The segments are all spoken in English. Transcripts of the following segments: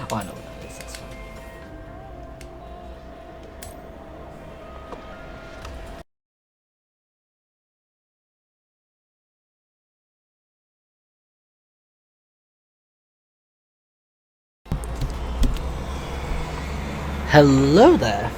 Oh, I know what that is. That's fine. Hello there.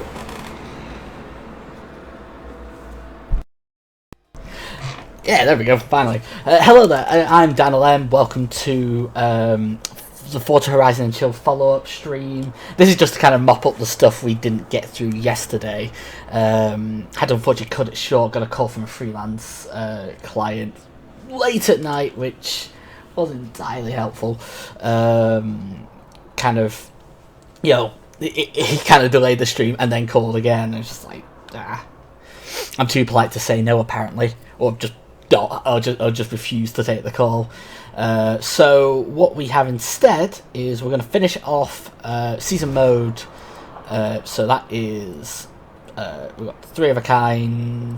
Yeah, there we go, finally. Hello there, I'm Daniel M. Welcome to the Forza Horizon and Chill follow-up stream. This is just to kind of mop up the stuff we didn't get through yesterday. Had to unfortunately cut it short, got a call from a freelance client late at night, which wasn't entirely helpful. Kind of, you know, he kind of delayed the stream and then called again. And it's just like, I'm too polite to say no, apparently, or just refuse to take the call. So what we have instead is we're going to finish off season mode. So that is we've got 3 of a kind.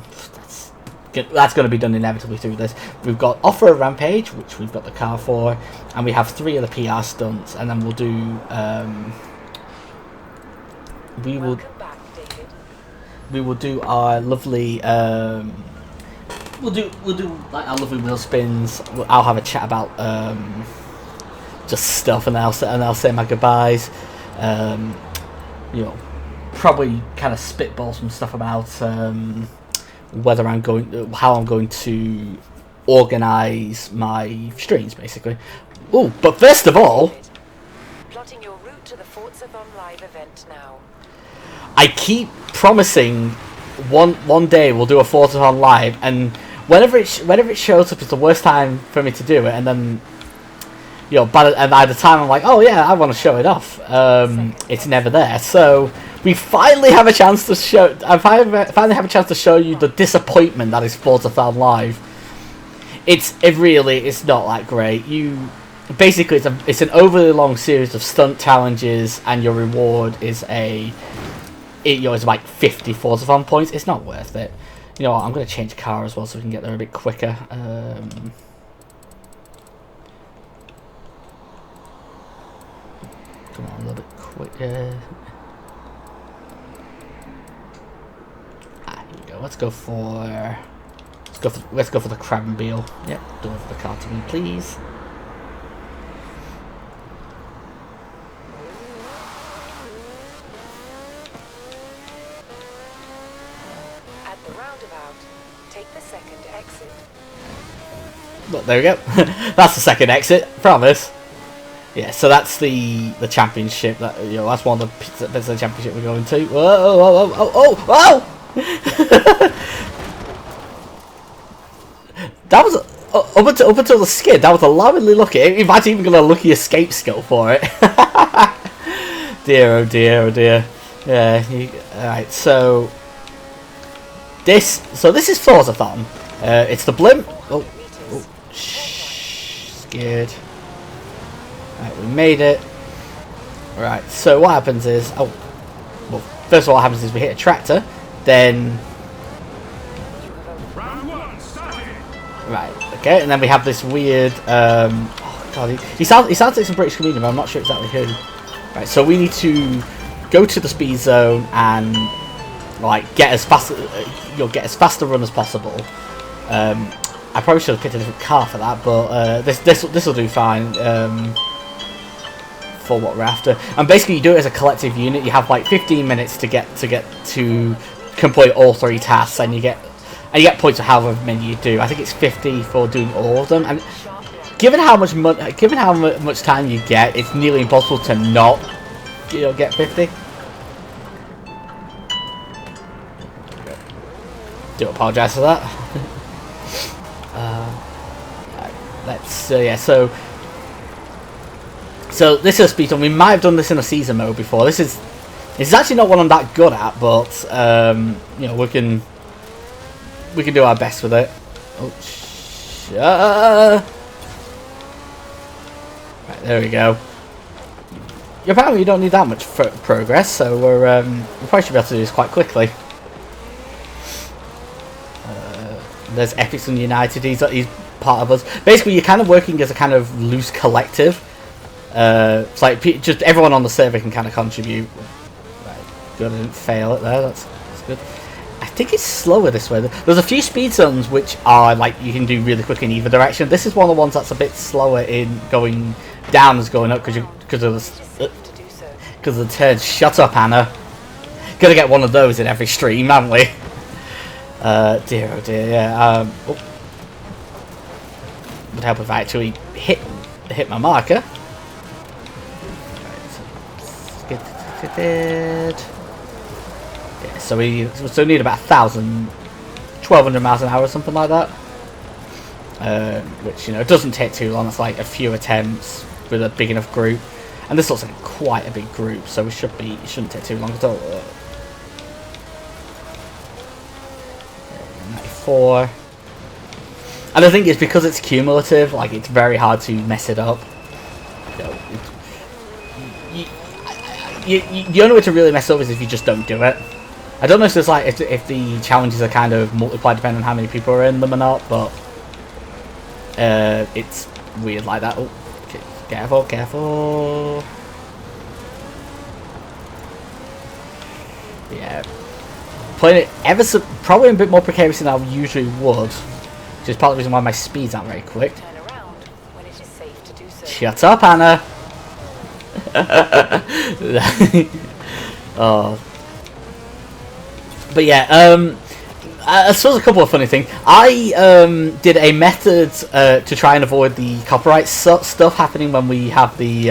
That's going to be done inevitably through this. We've got Off-Road Rampage, which we've got the car for, and we have 3 of the PR stunts, and then we'll do. We will do our lovely. We'll do like our lovely wheel spins. I'll have a chat about just stuff, and I'll say my goodbyes. You know, probably kind of spitball some stuff about whether how I'm going to organise my streams, basically. Oh, but first of all, plotting your route to the Forza Live event now. I keep promising one day we'll do a Forza Live, and whenever it shows up, it's the worst time for me to do it, and then, you know, by the time I'm like, oh yeah, I want to show it off, it's never there. So we finally have a chance to show. I finally have a chance to show you the disappointment that is Forza Live. It's not that great. Basically it's an overly long series of stunt challenges, and your reward is it's like 50 Forza Fan points. It's not worth it. You know what, I'm going to change car as well so we can get there a bit quicker. Come on, a little bit quicker. Here we go. Let's go for the Crabmobile. Yep, deliver the car to me, please. Look, there we go. That's the second exit. Promise. Yeah, so that's the championship. That's one of the bits of the championship we're going to. Whoa, whoa, whoa, whoa, whoa! That was up until the skid. That was alarmingly lucky. If I'd even got a lucky escape skill for it. Dear, oh dear, oh dear. Yeah. Alright, so this is Forzathon. It's the blimp. Oh. Scared. Right, we made it. Right, so what happens is, first of all, what happens is we hit a tractor, then, right, okay, and then we have this weird, oh god, he sounds like some British comedian, but I'm not sure exactly who. Right, so we need to go to the speed zone and like get as fast a run as possible. I probably should have picked a different car for that, but this will do fine for what we're after. And basically, you do it as a collective unit. You have like 15 minutes to complete all 3 tasks, and you get points for however many you do. I think it's 50 for doing all of them. And given how much time you get, it's nearly impossible to not get 50. Do apologise for that. So this is a speed run. We might have done this in a season mode before. This is actually not one I'm that good at, but we can do our best with it. Oh, right, there we go. Apparently you don't need that much progress, so we probably should be able to do this quite quickly. There's Epics and United. He's part of us. Basically, you're kind of working as a kind of loose collective. It's like just everyone on the server can kind of contribute. Right, good, I didn't fail it there. That's good. I think it's slower this way. There's a few speed zones which are like you can do really quick in either direction. This is one of the ones that's a bit slower in going down as going up because of the turns. Shut up, Anna. Gonna get one of those in every stream, haven't we? Dear, oh dear, yeah. Would help if I actually hit my marker. Yeah, so we still need about 1,200 miles an hour or something like that. Which, you know, doesn't take too long. It's like a few attempts with a big enough group. And this looks like quite a big group, so it shouldn't take too long at all. 94. And the thing is, because it's cumulative, like, it's very hard to mess it up. The only way to really mess up is if you just don't do it. I don't know if there's like if the challenges are kind of multiplied depending on how many people are in them or not, but it's weird like that. Oh, careful, careful. Yeah, playing it probably a bit more precarious than I usually would, which is part of the reason why my speeds aren't very quick. Turn around when it is safe to do so. Shut up, Anna. Oh. But yeah, I suppose a couple of funny things. I did a method to try and avoid the copyright stuff happening when we have the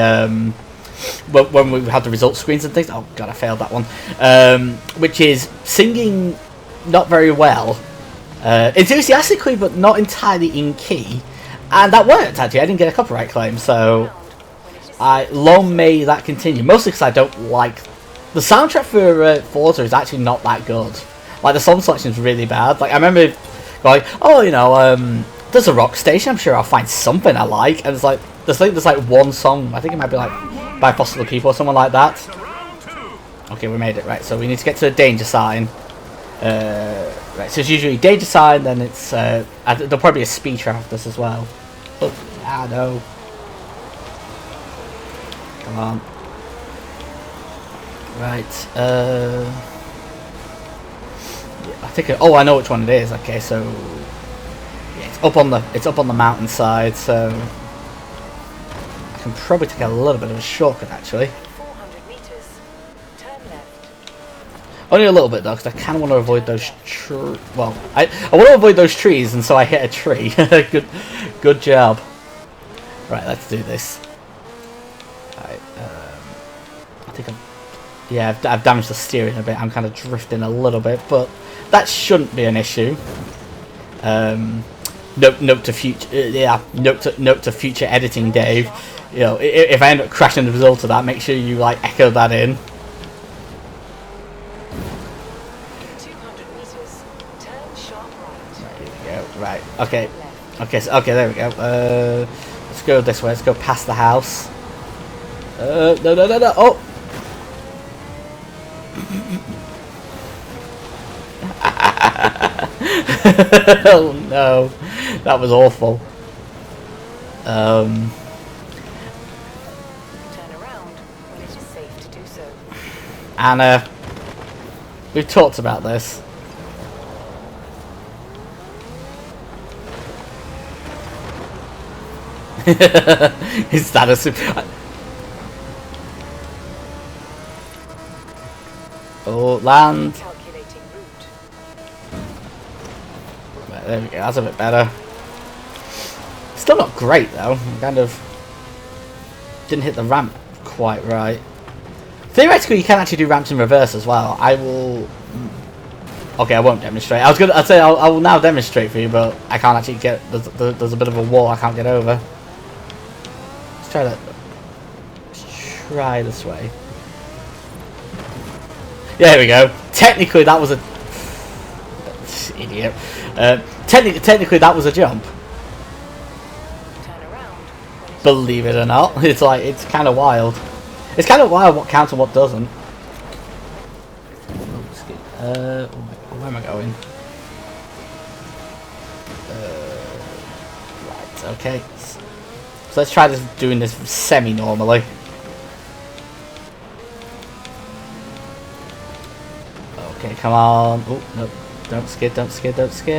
when we have the result screens and things. Oh god, I failed that one. Which is singing not very well, enthusiastically but not entirely in key, and that worked actually. I didn't get a copyright claim, so long may that continue. Mostly because I don't like the soundtrack for Forza is actually not that good. Like, the song selection is really bad. Like, I remember going, oh, you know, there's a rock station, I'm sure I'll find something I like. And it's like, there's like one song, I think it might be like by Possible People or someone like that. Okay, we made it, right. So we need to get to the danger sign. Right, so it's usually danger sign, then it's, there'll probably be a speed trap after this as well. Oh, no. Come on. Right, yeah, I think. Oh, I know which one it is. Okay, so yeah, it's up on the mountainside. So I can probably take a little bit of a shortcut actually. 400 meters. Turn left. Only a little bit though, because I kind of want to avoid those well, I want to avoid those trees, and so I hit a tree. Good job. Right, let's do this. Right, I think I've damaged the steering a bit. I'm kind of drifting a little bit, but that shouldn't be an issue. Note to future editing, Dave. You know, if I end up crashing the result of that, make sure you like echo that in. 200 meters. Turn sharp right. Right, here we go. Right, okay, okay, there we go. Let's go this way. Let's go past the house. No. Oh. Oh no, that was awful. Turn around when it is safe to do so. Anna, we've talked about this. Is that a super? Oh, land. Calculating route. Right, there we go. That's a bit better. Still not great though. Kind of didn't hit the ramp quite right. Theoretically, you can actually do ramps in reverse as well. I will. Okay, I won't demonstrate. I'd say I will now demonstrate for you, but I can't actually get. There's a bit of a wall I can't get over. Let's try that. Let's try this way. Yeah, there we go. Technically, that was a idiot. Technically, that was a jump. Turn around. Believe it or not, it's kind of wild. It's kind of wild what counts and what doesn't. Where am I going? Right. Okay. So let's try this, doing this semi-normally. Okay, come on. Oh, no. Don't skid, don't skid, don't skid.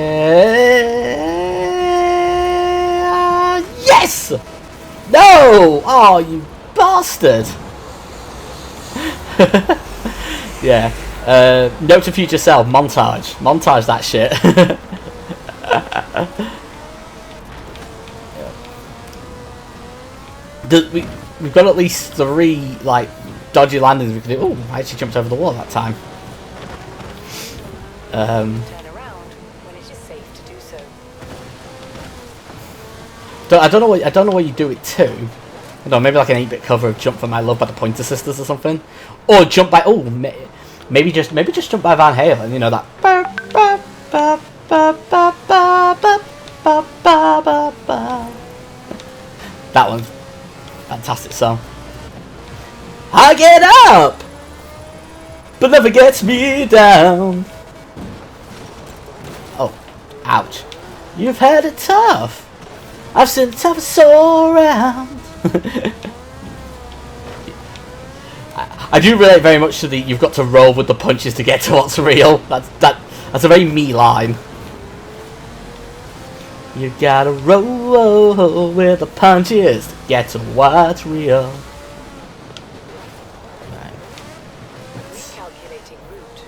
Yes! No! Oh, you bastard! Yeah. Note to future self, montage. Montage that shit. We've got at least 3 like dodgy landings we can do. Oh, I actually jumped over the wall that time. Turn around when it is safe to do so. I don't know what you do it to. I don't know, maybe like an 8-bit cover of "Jump for My Love" by the Pointer Sisters or something, or jump by maybe just jump by Van Halen. You know that. That one's fantastic song. I get up, but never gets me down. Oh, ouch! You've had it tough. I've seen the toughest all around. I do relate very much to the "you've got to roll with the punches to get to what's real." That's a very me line. You gotta roll with the punches to get to what's real. Right. Recalculating route.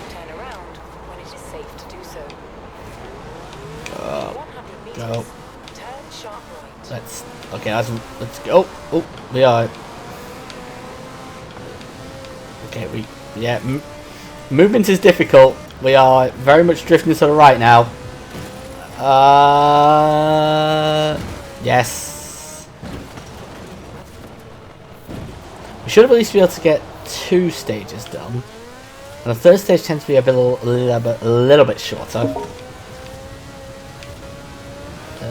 Turn around when it is safe to do so. 100 meters. Go. Turn sharp right. Let's go. Oh, we are. Okay, movement is difficult. We are very much drifting to the right now. Yes. We should at least be able to get 2 stages done. And the 3rd stage tends to be a little bit shorter.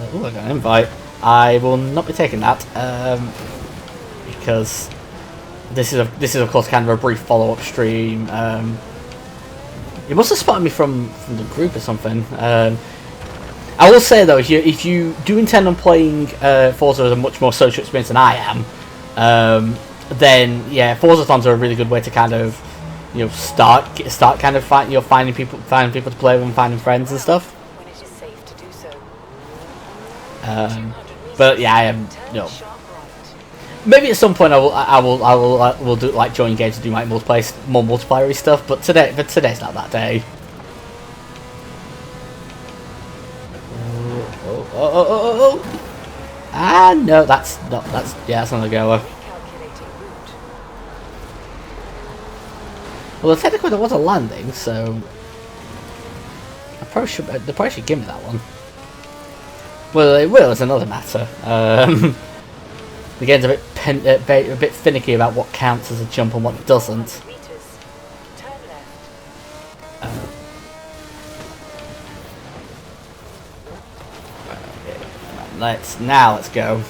Oh, I got an invite. I will not be taking that because this is of course kind of a brief follow-up stream. You must have spotted me from the group or something. I will say though, if you do intend on playing Forza as a much more social experience than I am, then yeah, Forzathons are a really good way to kind of start kind of finding people to play with and finding friends and stuff. When it is safe to do so. But yeah, I am maybe at some point I will do like join games to do like more multiplayer stuff. But today's not that day. Oh. Ah, no, that's not a goer. Well, technically there was a landing, so they probably should give me that one. Well, it will, it's another matter. The game's a bit finicky about what counts as a jump and what doesn't. Let's go.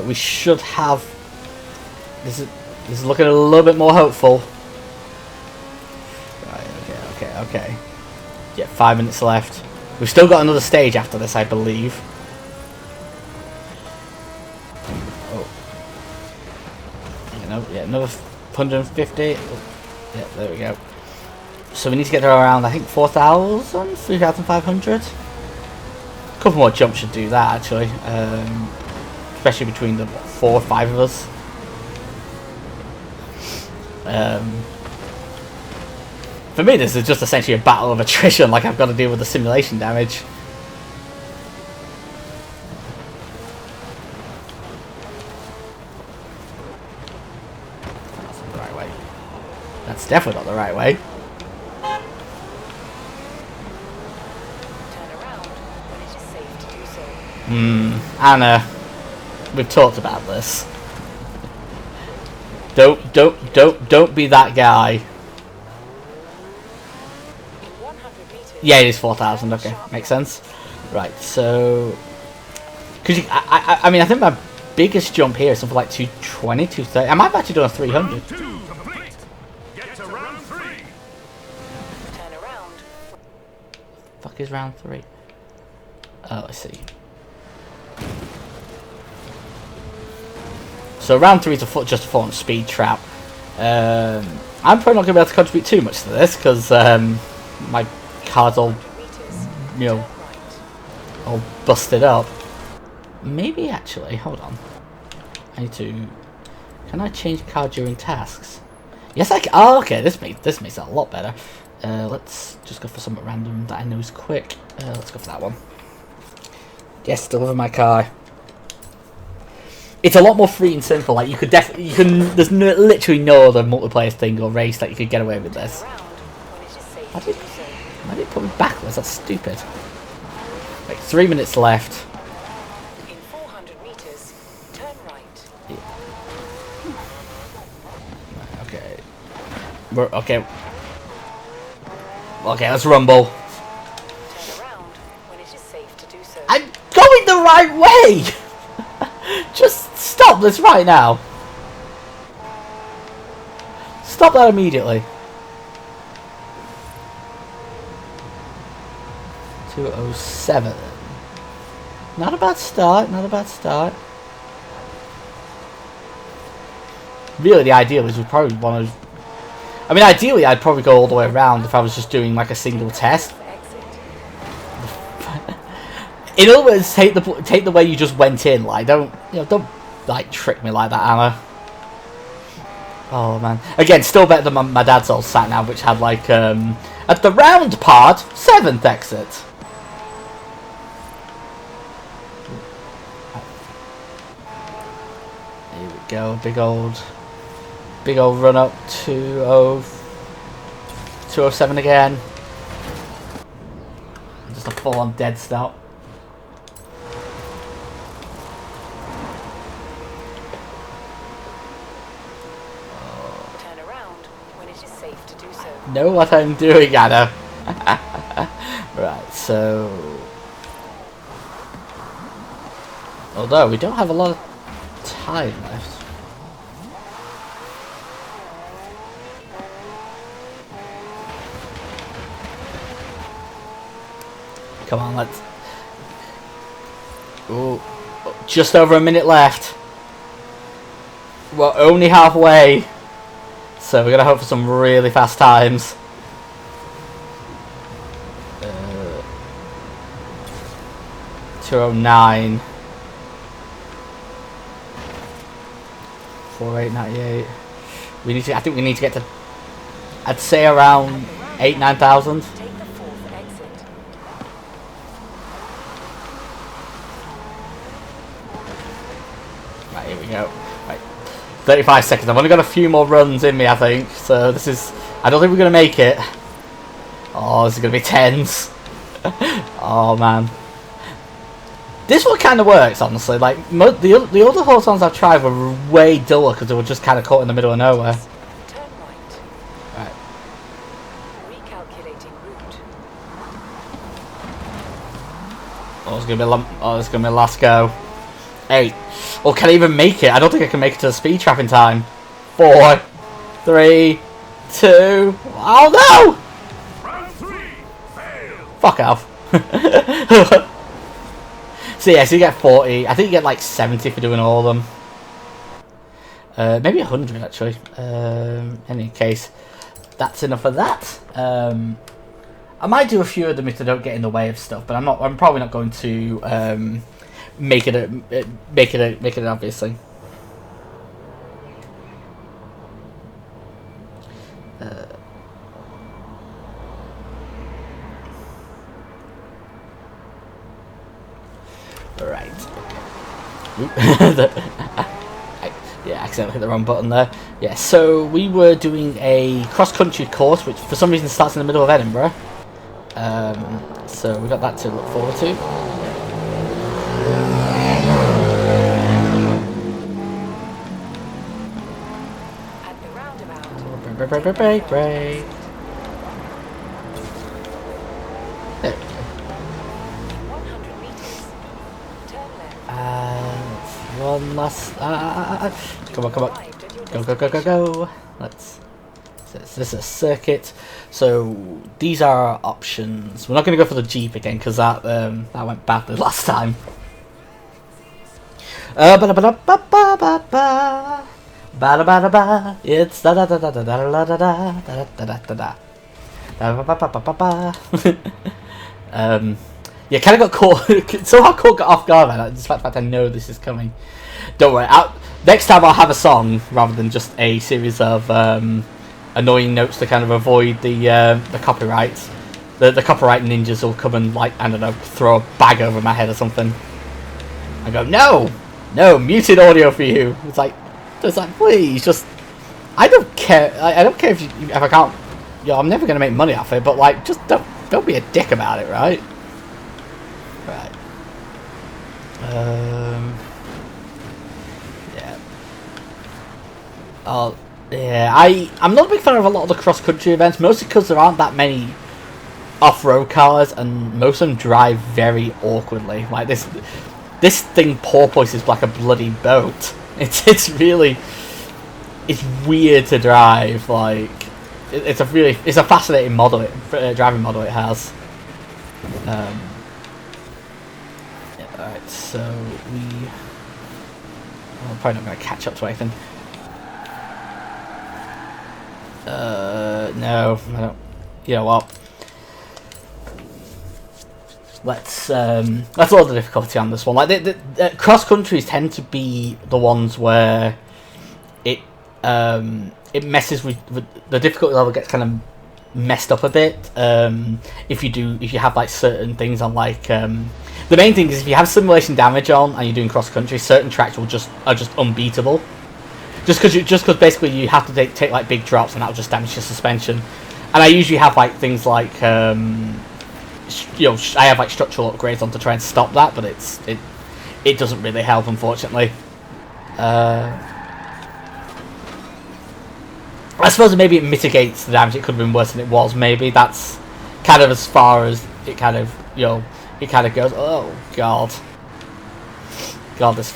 We should have. This is looking a little bit more hopeful. Right. Okay. Yeah, 5 minutes left. We've still got another stage after this, I believe. Oh. Yeah, another 150. Oh, yeah, there we go. So we need to get to around, I think, 4,000, 3,500. A couple more jumps should do that, actually. Especially between the 4 or 5 of us. For me, this is just essentially a battle of attrition, like I've got to deal with the simulation damage. That's not the right way. That's definitely not the right way. Turn around when it is safe to do so. Anna, we've talked about this. Don't be that guy. Yeah, it is 4,000. Okay, makes sense. Right, so because I mean, I think my biggest jump here is something like 220, 230. I might have actually done a 300. Get to round 3. Turn around. Fuck is round 3? Oh, I see. So round 3 is just a full-on speed trap. I'm probably not going to be able to contribute too much to this because my car's all, you know, all busted up. Maybe actually, hold on. I need to. Can I change car during tasks? Yes, I can. Oh, okay. This makes it a lot better. Let's just go for something random that I know is quick. Let's go for that one. Yes, deliver my car. It's a lot more free and simple. Like you could definitely, there's literally no other multiplayer thing or race that you could get away with this. Why did it put me backwards? That's stupid. Like 3 minutes left. In 400 meters, turn right. Okay. Okay. Okay, let's rumble. Turn around when it is safe to do so. I'm going the right way! Just stop this right now. Stop that immediately. 207. Not a bad start, not a bad start. Really, the ideal is we probably want to... I mean, ideally, I'd probably go all the way around if I was just doing like a single test. In other words, take the way you just went in. Like, don't like trick me like that, Anna. Oh man. Again, still better than my dad's old sat nav, which had like at the round part 7th exit. Here we go. Big old run up. 207 again. Just a full-on dead stop. Know what I'm doing, Anna. Right, so... Although, we don't have a lot of time left. Come on, let's... Ooh, just over a minute left. We're only halfway. So we're going to hope for some really fast times. 209. 4898. We need to. I think we need to get to. I'd say around 9,000. Right, here we go. Right, 35 seconds. I've only got a few more runs in me, I think. So this is. I don't think we're gonna make it. Oh, this is gonna be tens. Oh man. This one kind of works, honestly. Like the other Horizons I've tried were way duller because they were just kind of caught in the middle of nowhere. Turn right. Right. Recalculating route. Oh, it's gonna be the last go. 8. Or can I even make it? I don't think I can make it to the speed trap in time. 4, 3, 2. Oh no! Round 3, fail. Fuck off. So yeah, so you get 40. I think you get like 70 for doing all of them. Maybe 100 actually. In any case, that's enough of that. I might do a few of them if they don't get in the way of stuff, but I'm probably not going to make it obviously. Right. Yeah, accidentally hit the wrong button there. Yeah, so we were doing a cross-country course, which for some reason starts in the middle of Edinburgh. So we got that to look forward to. At the roundabout. Break. There we go. 100 meters. Turn left. One last. Come on. Go. Let's This is a circuit. So these are our options. We're not going to go for the Jeep again because that went badly last time. It's da da da da da da da da da da da da da. Yeah, kind of got caught. Somehow got off guard by that, despite the fact I know this is coming. Don't worry. Next time I'll have a song rather than just a series of annoying notes to kind of avoid the copyrights. The copyright ninjas will come and, like, I don't know, throw a bag over my head or something. I go, no, muted audio for you. It's like please, just. I don't care. I don't care if I can't. I'm never gonna make money off it, but, like, just don't be a dick about it, right? Right. Yeah. Oh, yeah. I'm not a big fan of a lot of the cross-country events, mostly because there aren't that many off-road cars, and most of them drive very awkwardly. Like this thing porpoises like a bloody boat. It's weird to drive. Like it's a fascinating model, driving model it has. Alright, so I'm probably not going to catch up to anything. No, I don't. You know what? Let's lower the difficulty on this one. Like the cross countries tend to be the ones where it messes with the difficulty level gets kind of messed up a bit. If you have like certain things on, like the main thing is if you have simulation damage on and you're doing cross country, certain tracks are just unbeatable. Just because basically you have to take like big drops and that'll just damage your suspension. And I usually have like things like I have like structural upgrades on to try and stop that, but it doesn't really help, unfortunately. I suppose maybe it mitigates the damage. It could have been worse than it was. Maybe that's kind of as far as it kind of goes. Oh god, this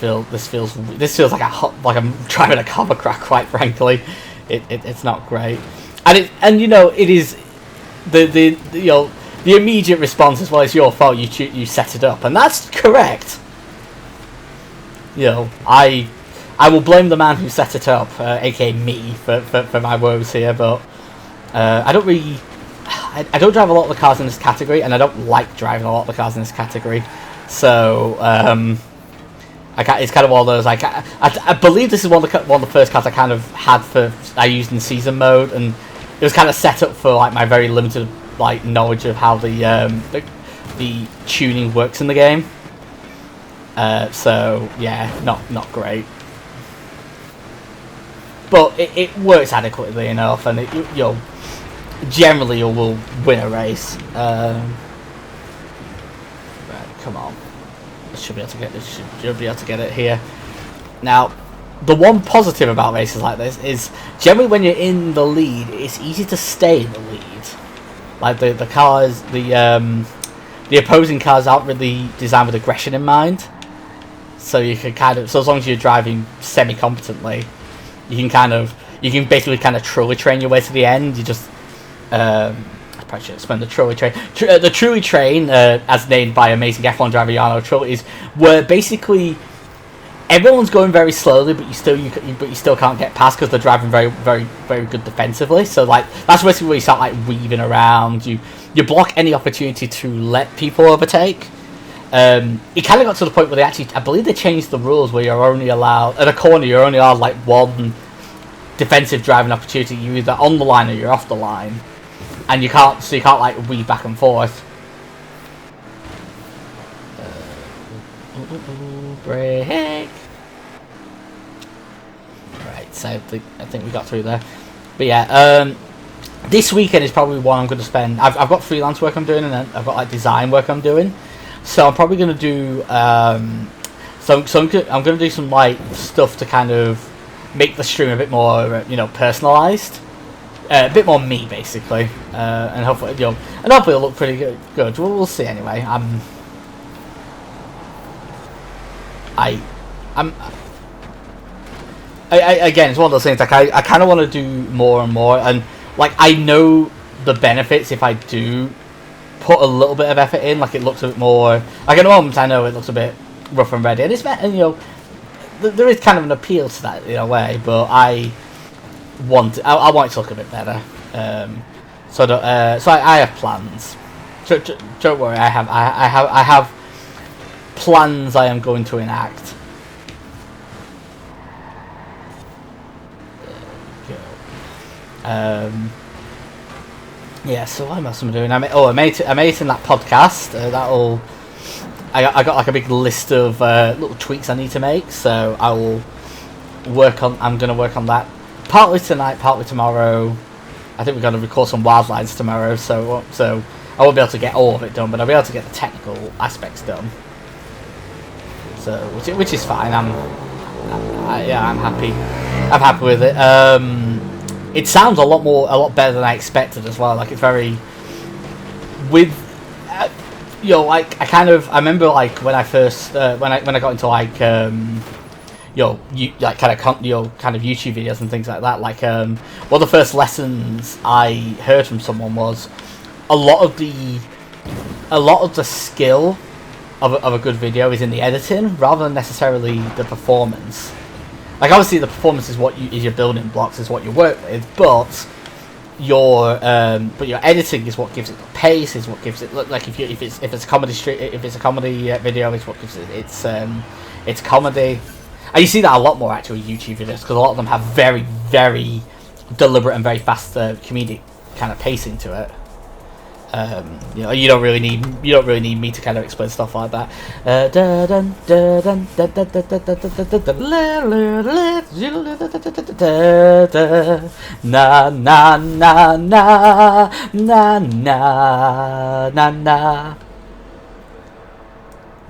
feels like I'm driving a cover crack. Quite frankly, it's not great. And it is the immediate response is, well, it's your fault. You set it up, and that's correct. I will blame the man who set it up, aka me, for my woes here. But I don't drive a lot of the cars in this category, and I don't like driving a lot of the cars in this category. So it's kind of one of those. Like I believe this is one of the first cars I kind of had I used in season mode, and it was kind of set up for like my very limited like knowledge of how the tuning works in the game. So yeah, not great. But it works adequately enough, and generally you will win a race. Right, come on, should be able to get this. Should be able to get it here. Now, the one positive about races like this is generally when you're in the lead, it's easy to stay in the lead. Like the cars, the opposing cars aren't really designed with aggression in mind, so you can so as long as you're driving semi-competently. You can basically kind of trolley train your way to the end. You just, I probably should explain the trolley train. The trolley train, as named by amazing F1 driver Jarno Trull, is where basically everyone's going very slowly, but you still can't get past because they're driving very, very, very good defensively. So like that's basically where you start like weaving around. You block any opportunity to let people overtake. It kind of got to the point where I believe they changed the rules where you're only allowed, at a corner, you're only allowed like one defensive driving opportunity. You're either on the line or you're off the line. And you can't like weave back and forth. Break. Right, so I think we got through there. But yeah, this weekend is probably one I'm going to spend. I've got freelance work I'm doing, and then I've got like design work I'm doing. So I'm probably going to do I'm going to do some like stuff to kind of make the stream a bit more personalized, a bit more me basically, and hopefully it'll look pretty good. We'll see anyway. Again, it's one of those things like I kind of want to do more and more, and like I know the benefits if I do put a little bit of effort in. Like it looks a bit more. Like at the moment, I know it looks a bit rough and ready, and it's and, you know, there is kind of an appeal to that in a way. But I want it to look a bit better. So I have plans. Don't worry, I have plans I am going to enact. Yeah. So what else am I doing? I'm editing that podcast. I got like a big list of little tweaks I need to make. So I will I'm gonna work on that partly tonight, partly tomorrow. I think we're going to record some wildlines tomorrow, so I won't be able to get all of it done, but I'll be able to get the technical aspects done. So, which is fine. I'm happy. I'm happy with it. It sounds a lot better than I expected as well. Like it's very like I remember like when I first when I got into like kind of YouTube videos and things like that. Like one of the first lessons I heard from someone was a lot of the skill of a good video is in the editing rather than necessarily the performance. Like obviously the performance is is your building blocks, is what you work with, but your editing is what gives it the pace, is what gives it like if it's a comedy video, is what gives it its comedy. And you see that a lot more actually with YouTube videos because a lot of them have very, very deliberate and very fast comedic kind of pacing to it. You don't really need me to kind of explain stuff like that. Na na na na na na na na.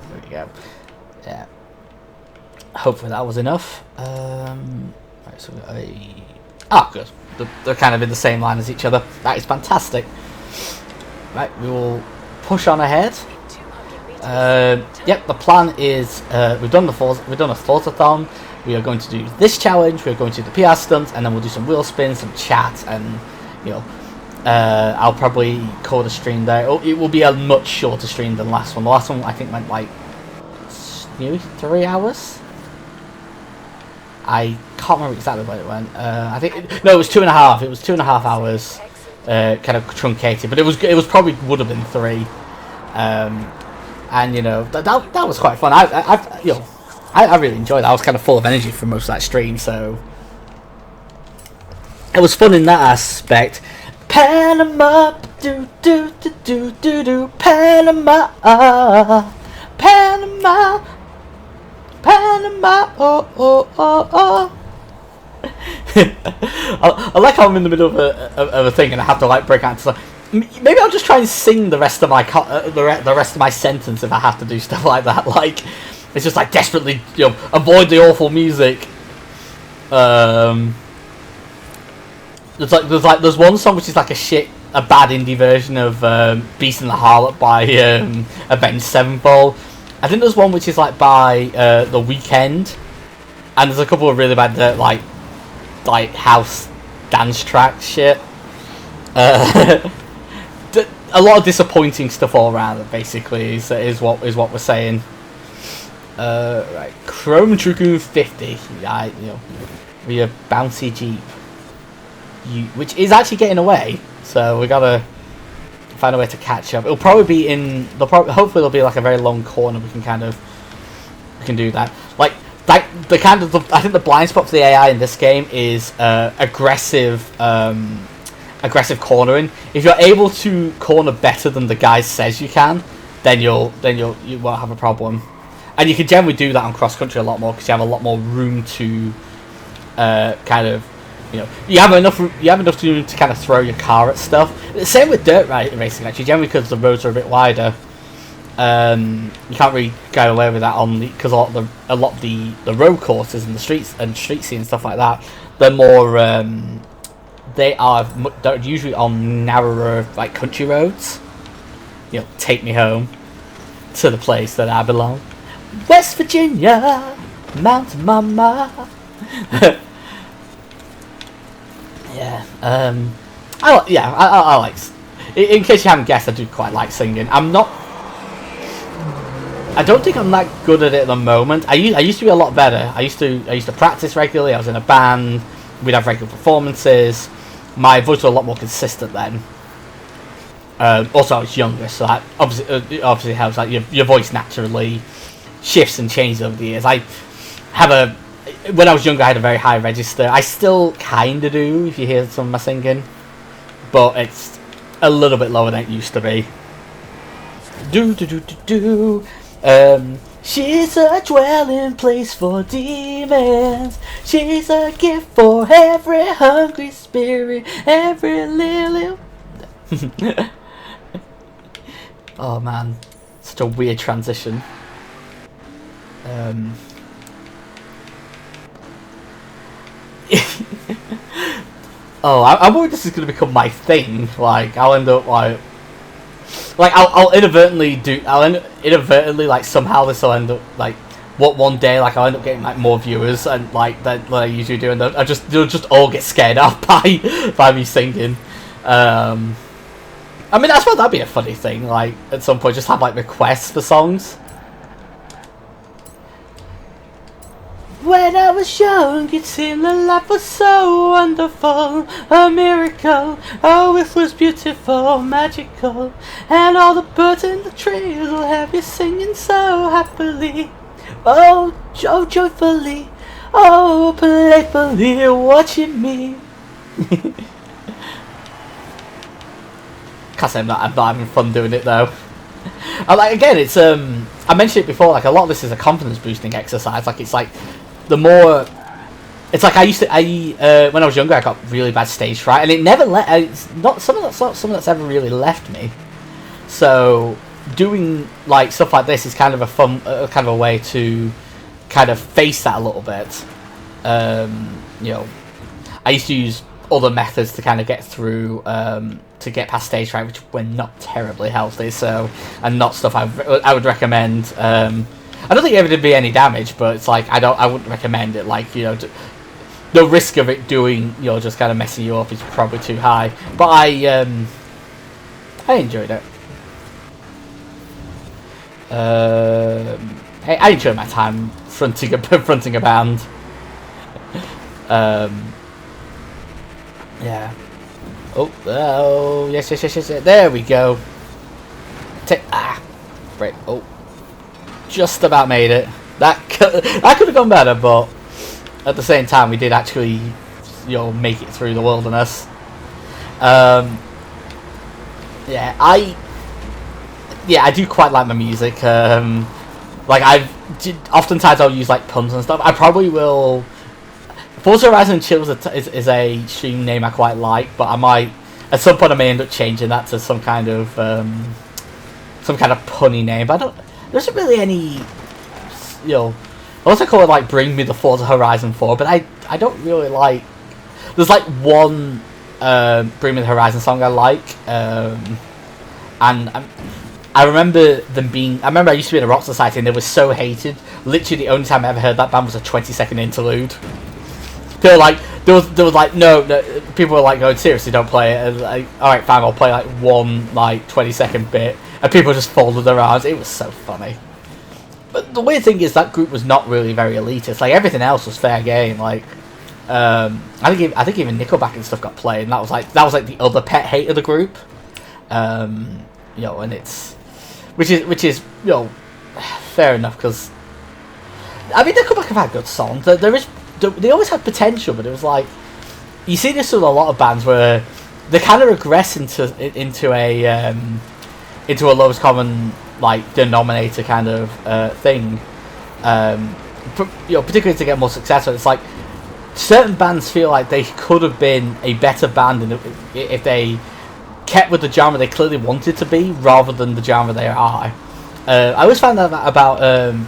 There we go. Yeah. Hopefully that was enough. Right, so good. They're kind of in the same line as each other. That is fantastic. Right, we will push on ahead. Yep, the plan is we've done a Forzathon. We are going to do this challenge. We're going to do the PR stunts, and then we'll do some wheel spins, some chat, and I'll probably call the stream there. It will be a much shorter stream than the last one. The last one I think went like 3 hours. I can't remember exactly when it went. I think it was 2.5. It was 2.5 hours, kind of truncated, but it would have been 3. And that was quite fun. I really enjoyed it. I was kind of full of energy for most of that stream, so it was fun in that aspect. Panama, do do do do do do, Panama, Panama. Panama, oh oh oh oh. I like how I'm in the middle of a thing and I have to like break out into stuff. Maybe I'll just try and sing the rest of my the rest of my sentence if I have to do stuff like that. Like it's just like desperately avoid the awful music. There's one song which is like a bad indie version of Beast and the Harlot by Avenged Sevenfold. I think there's one which is like by The Weeknd, and there's a couple of really bad like house dance track shit. A lot of disappointing stuff all around. Basically, is what we're saying. Right, Chrome Dragoon 50. Via bouncy jeep, which is actually getting away. So we gotta find a way to catch up. It'll probably be hopefully there'll be like a very long corner. We can do that. Like I think the blind spot for the AI in this game is aggressive cornering. If you're able to corner better than the guy says you can, then you won't have a problem. And you can generally do that on cross country a lot more because you have a lot more room to you have enough room to kind of throw your car at stuff. Same with dirt racing actually, generally because the roads are a bit wider. You can't really go away with that because a lot of the road courses and the streets and street scene and stuff like that, they're more they're usually on narrower like country roads. Take me home to the place that I belong, West Virginia, Mountain Mama. Yeah. I like. In case you haven't guessed, I do quite like singing. I'm not. I don't think I'm that good at it at the moment. I used to be a lot better. I used to practice regularly. I was in a band. We'd have regular performances. My voice was a lot more consistent then. Also, I was younger, so that obviously helps. Like your voice naturally shifts and changes over the years. When I was younger, I had a very high register. I still kind of do, if you hear some of my singing, but it's a little bit lower than it used to be. Do do do do do. She's a dwelling place for demons. She's a gift for every hungry spirit, every little. Oh man, such a weird transition. Oh, I'm worried this is going to become my thing. Like, I'll end up like I'll inadvertently like somehow this will end up like one day like I'll end up getting like more viewers and like that I usually do, and they'll just all get scared off by me singing. I mean, I suppose that'd be a funny thing. Like at some point, just have like requests for songs. When I was young, it seemed that life was so wonderful, a miracle. Oh, it was beautiful, magical, and all the birds in the trees will have you singing so happily. Oh, joyfully, oh, playfully, watching me. Can't say I'm not having fun doing it though. Like again, it's I mentioned it before. Like a lot of this is a confidence boosting exercise. Like it's like. The more, it's like when I was younger, I got really bad stage fright, and it never it's not something that's ever really left me. So doing like stuff like this is kind of a fun, kind of a way to kind of face that a little bit. You know, I used to use other methods to kind of get through, to get past stage fright, which were not terribly healthy. So, and not stuff I would recommend. I don't think it did me any damage, but it's like I wouldn't recommend it. Like, you know, the risk of it doing, you know, just kind of messing you up is probably too high. But I enjoyed it. I enjoyed my time fronting a band. Yeah. Oh, yes. There we go. Right. Oh. Just about made it. That could have gone better, but at the same time, we did actually, you know, make it through the wilderness. Yeah, I do quite like my music. Like oftentimes I'll use like puns and stuff. I probably will. Forza Horizon Chill is a stream name I quite like, but I might at some point I may end up changing that to some kind of punny name. But I don't. There isn't really any, you know, I also call it like Bring Me the Forza Horizon 4, but I don't really like, there's like one Bring Me the Horizon song I like, and I remember I used to be in a rock society and they were so hated. Literally the only time I ever heard that band was a 20-second interlude. They were like, there was like, no, people were like going, seriously, don't play it. And like, alright, fine, I'll play like one like 20-second bit. And people just folded their arms. It was so funny. But the weird thing is that group was not really very elitist. Like everything else was fair game. Like I think even Nickelback and stuff got played, and that was like the other pet hate of the group. You know, and it's which is you know fair enough, because I mean Nickelback have had good songs. They always had potential, but it was like you see this with a lot of bands where they kind of regress into a lowest common like denominator kind of thing, you know, particularly to get more successful. It's like certain bands feel like they could have been a better band if they kept with the genre they clearly wanted to be rather than the genre they are. I always found that about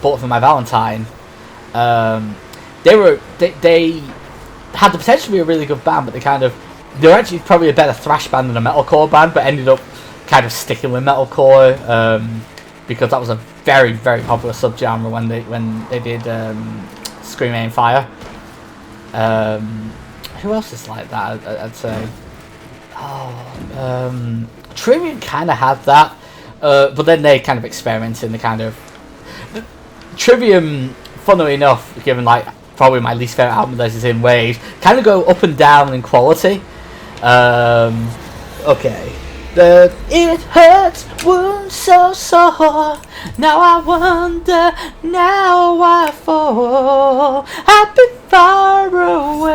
Bullet for My Valentine. They had the potential to be a really good band, but they were actually probably a better thrash band than a metalcore band, but ended up kind of sticking with metalcore because that was a very, very popular subgenre when they did Scream Aim Fire. Who else is like that? I'd say Trivium kind of had that, but then they kind of experimented in the kind of Trivium. Funnily enough, given like probably my least favorite album that is in Waves, kind of go up and down in quality. Okay. It hurts, wounds so sore. Now I wonder, now I fall. I've been far away,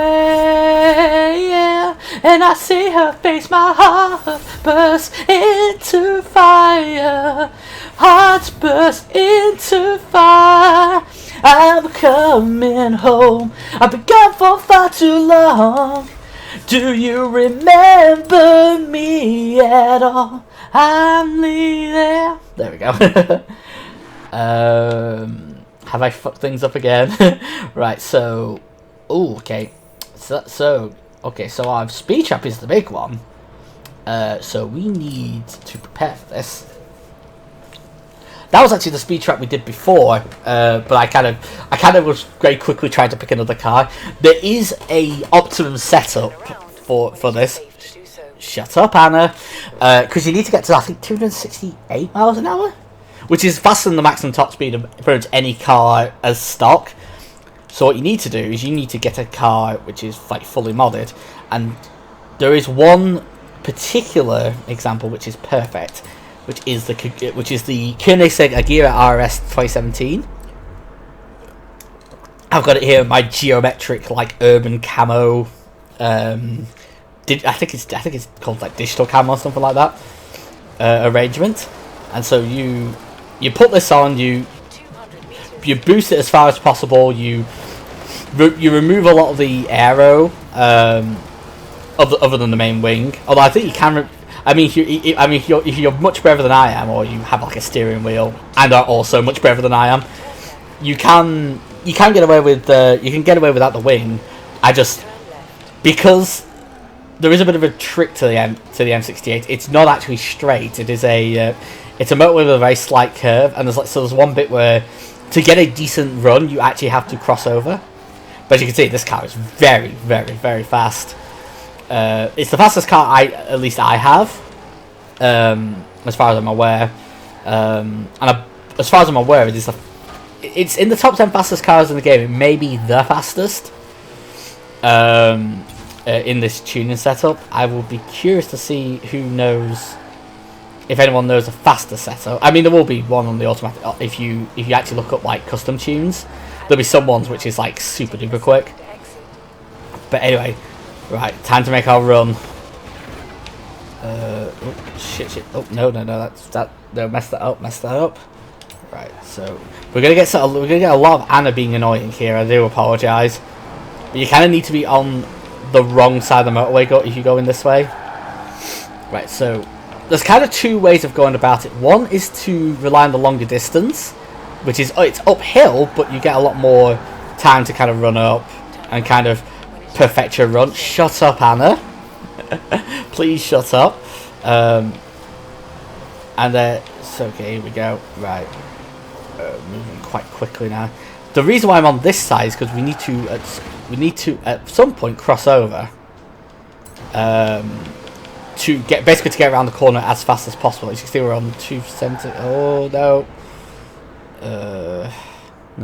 yeah. And I see her face, my heart burst into fire. Hearts burst into fire. I'm coming home. I've been gone for far too long. Do you remember me at all? I'm there. There we go. Have I fucked things up again? Right, so... Oh, okay. So our speed trap is the big one. So we need to prepare for this. That was actually the speed trap we did before, but I kind of was very quickly trying to pick another car. There is a optimum setup for this. Shut up, Anna. Because you need to get to, I think, 268 miles an hour, which is faster than the maximum top speed of pretty much any car as stock. So what you need to do is you need to get a car which is like fully modded, and there is one particular example which is perfect. Which is the Koenigsegg Agera RS 2017. I've got it here, my geometric like urban camo. I think it's called like digital camo or something like that. Arrangement, and so you put this on, you boost it as far as possible. You remove a lot of the aero, other than the main wing. Although I think you can. If you're much braver than I am, or you have like a steering wheel and are also much braver than I am, you can get away with without the wing. Because there is a bit of a trick to the M68. It's not actually straight. It is it's a motorway with a very slight curve, and there's one bit where to get a decent run you actually have to cross over. But as you can see, this car is very, very, very fast. It's the fastest car at least I have, as far as I'm aware, as far as I'm aware, it's in the top 10 fastest cars in the game. It may be the fastest in this tuning setup. I will be curious to see if anyone knows a faster setup. I mean, there will be one on the automatic. If you actually look up like custom tunes, there'll be some ones which is like super duper quick. But anyway. Right, time to make our run. Shit. Oh, no, mess that up. Right, so we're gonna get a lot of Anna being annoying here. I do apologise, but you kind of need to be on the wrong side of the motorway if you go in this way. Right, so there's kind of two ways of going about it. One is to rely on the longer distance, which is it's uphill, but you get a lot more time to kind of run up and kind of perfect your run. Shut up, Anna. Please shut up. So okay, here we go. Right, moving quite quickly now. The reason why I'm on this side is because we need to at some point cross over to get around the corner as fast as possible. As you can see, we're on 270. Oh no,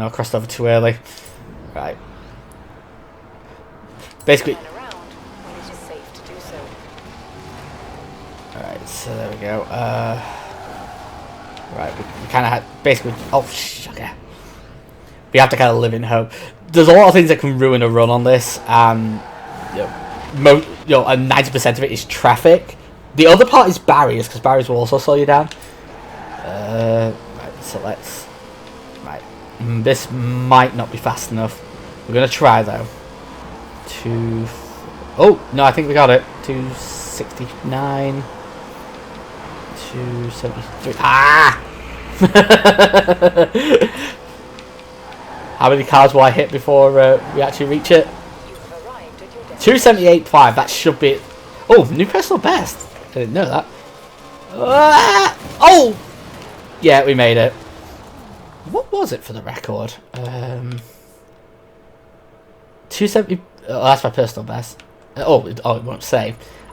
I crossed over too early. Right. Basically. Alright, so there we go. Right, we kind of had basically. Oh, sugar. We have to kind of live in hope. There's a lot of things that can ruin a run on this, and and 90% of it is traffic. The other part is barriers, because barriers will also slow you down. Right, so let's. Right, this might not be fast enough. We're gonna try though. Oh no, I think we got it. 269, 273. Ah! How many cars will I hit before we actually reach it? 278.5. That should be it. Oh, new personal best. I didn't know that. Oh! Yeah, we made it. What was it for the record? 270. Oh, that's my personal best. It won't say.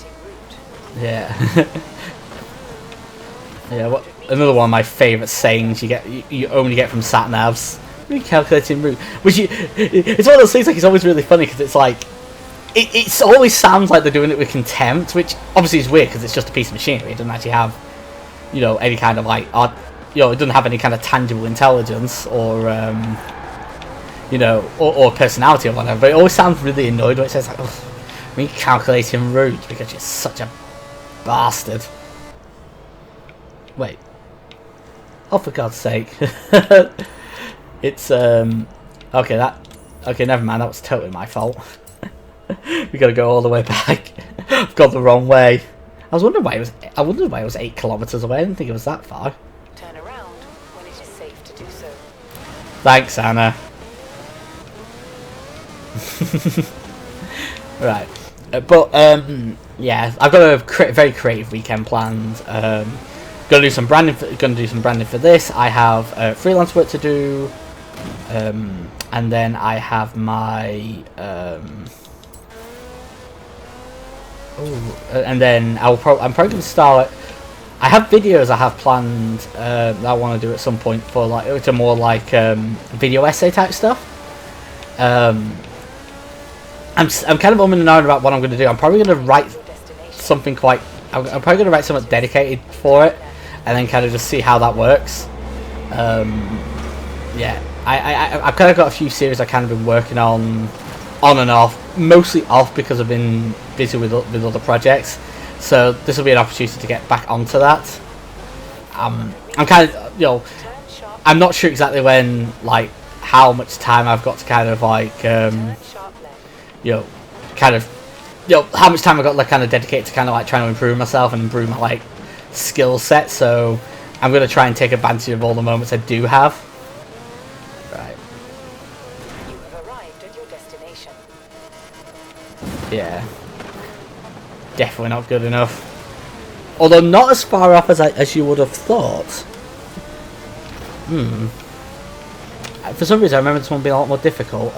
recalculating route. Yeah. Yeah, another one of my favourite sayings you only get from sat navs. Recalculating route. It's one of those things, like, it's always really funny because it's like it always sounds like they're doing it with contempt, which obviously is weird because it's just a piece of machinery. It doesn't actually have, any kind of like it doesn't have any kind of tangible intelligence or or personality or whatever. But it always sounds really annoyed when it says like, "Oh, recalculating route," because you're such a bastard. Wait. Oh, for God's sake. It's okay, never mind, that was totally my fault. We gotta go all the way back. I've gone the wrong way. I wondered why it was 8 kilometers away. I didn't think it was that far. Turn around when it is safe to do so. Thanks, Anna. Right. Yeah, I've got a very creative weekend planned. Gonna do some branding for this. I have freelance work to do, and then I have my and then I'm probably gonna start. I have videos I have planned that I want to do at some point for like it's a more like video essay type stuff. I'm kind of umming and ahhing about what I'm going to do. I'm probably going to write something quite. I'm probably going to write something dedicated for it, and then kind of just see how that works. Yeah, I've kind of got a few series I've kind of been working on and off, mostly off because I've been busy with other projects. So this will be an opportunity to get back onto that. I'm kind of, I'm not sure exactly when, like, how much time I've got to kind of like, how much time I've got like kind of dedicated to kind of like trying to improve myself and improve my like skill set. So I'm going to try and take advantage of all the moments I do have. Right. You have arrived at your destination. Yeah. Definitely not good enough. Although not as far off as you would have thought. For some reason I remember this one being a lot more difficult.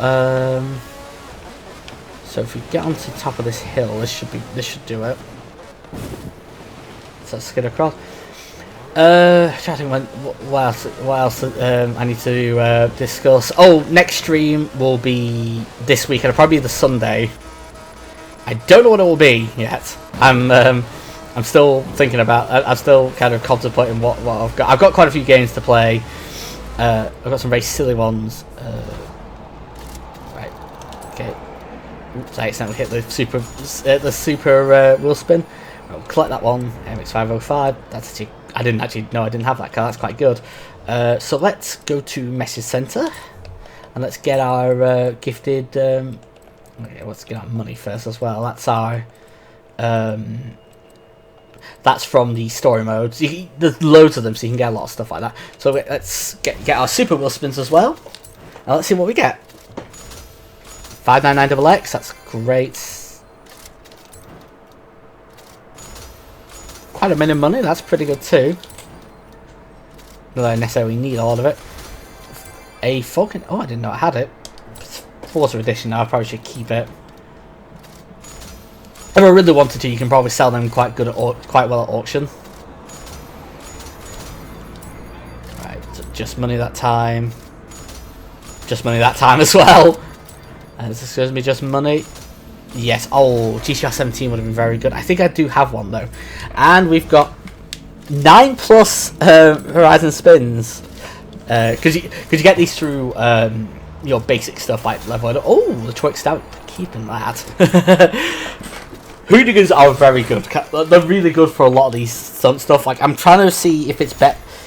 So if we get onto the top of this hill, this should do it. So let's skid across. Trying to think what else I need to discuss. Oh, next stream will be this week. It'll probably be the Sunday. I don't know what it will be yet. I'm still thinking about. I'm still kind of contemplating what I've got. I've got quite a few games to play. I've got some very silly ones. Right. Okay. Oops! I accidentally hit the super wheel spin. I'll collect that one. MX505. That's actually. I didn't have that car. That's quite good. So let's go to Message Center and let's get our gifted. Okay, let's get our money first as well. That's our. That's from the story modes. There's loads of them, so you can get a lot of stuff like that. So let's get our super wheel spins as well. Now let's see what we get. 599XX. That's great. Quite a bit of money. That's pretty good too. Not that I necessarily need a lot of it. A fucking. Oh, I didn't know I had it. Forza edition. Now I probably should keep it. If I really wanted to, you can probably sell them quite well at auction. Right, so just money that time. Just money that time as well. And this excuse me, just money. Yes. Oh, GTR 17 would have been very good. I think I do have one though. And we've got 9+ Horizon spins. Because you get these through your basic stuff like level. Oh, the Twix out. Keeping that. Hooligans are very good. They're really good for a lot of these stuff. Like I'm trying to see if it's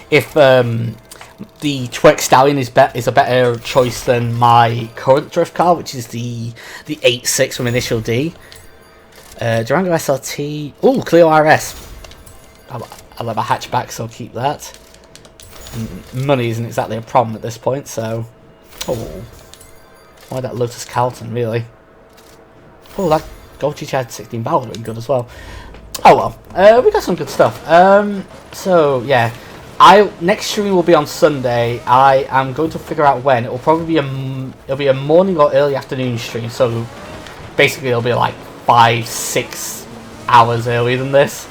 if the Twix Stallion is a better choice than my current drift car, which is the 8.6 from Initial D. Durango SRT. Oh, Clio RS. I love a hatchback, so I'll keep that. And money isn't exactly a problem at this point, so. Oh, why that Lotus Carlton really? Oh, that Gold GTI 16 Valor looking good as well. Oh well, we got some good stuff. So yeah, next stream will be on Sunday. I am going to figure out when. It will probably be a morning or early afternoon stream. So basically, it'll be like 5, 6 hours earlier than this.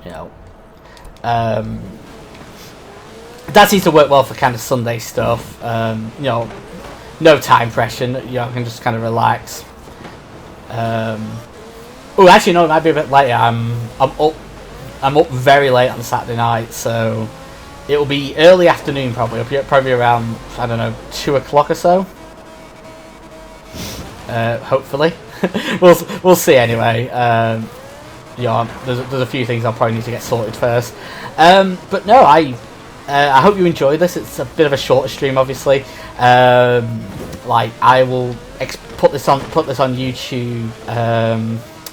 You know, that seems to work well for kind of Sunday stuff. You know, no time pressure. You know, I can just kind of relax. Oh, actually, no, it might be a bit later. I'm up very late on Saturday night, so it will be early afternoon probably. It'll be probably around, I don't know, 2 o'clock or so. Hopefully, we'll see anyway. Yeah, there's a few things I'll probably need to get sorted first. But no, I hope you enjoyed this. It's a bit of a shorter stream, obviously. Like I will put this on YouTube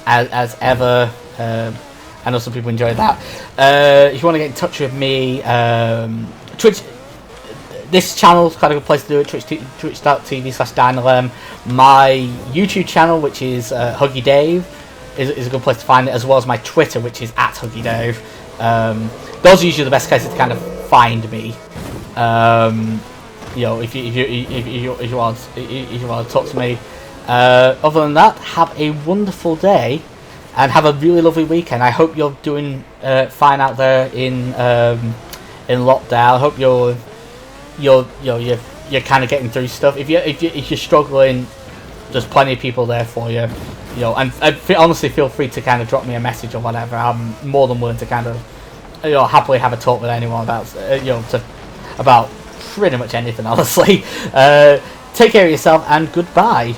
as ever. I know some people enjoy that. If you want to get in touch with me, Twitch. This channel is kind of a place to do it. Twitch.tv/DynalM. My YouTube channel, which is Huggy Dave, is a good place to find it, as well as my Twitter, which is @HuggyDave. Those are usually the best places to kind of find me. You know, if you want to talk to me. Other than that, have a wonderful day and have a really lovely weekend. I hope you're doing fine out there in lockdown. I hope you're kind of getting through stuff. If you're struggling, there's plenty of people there for you. You know, and honestly, feel free to kind of drop me a message or whatever. I'm more than willing to kind of, you know, happily have a talk with anyone about about pretty much anything. Honestly, take care of yourself and goodbye.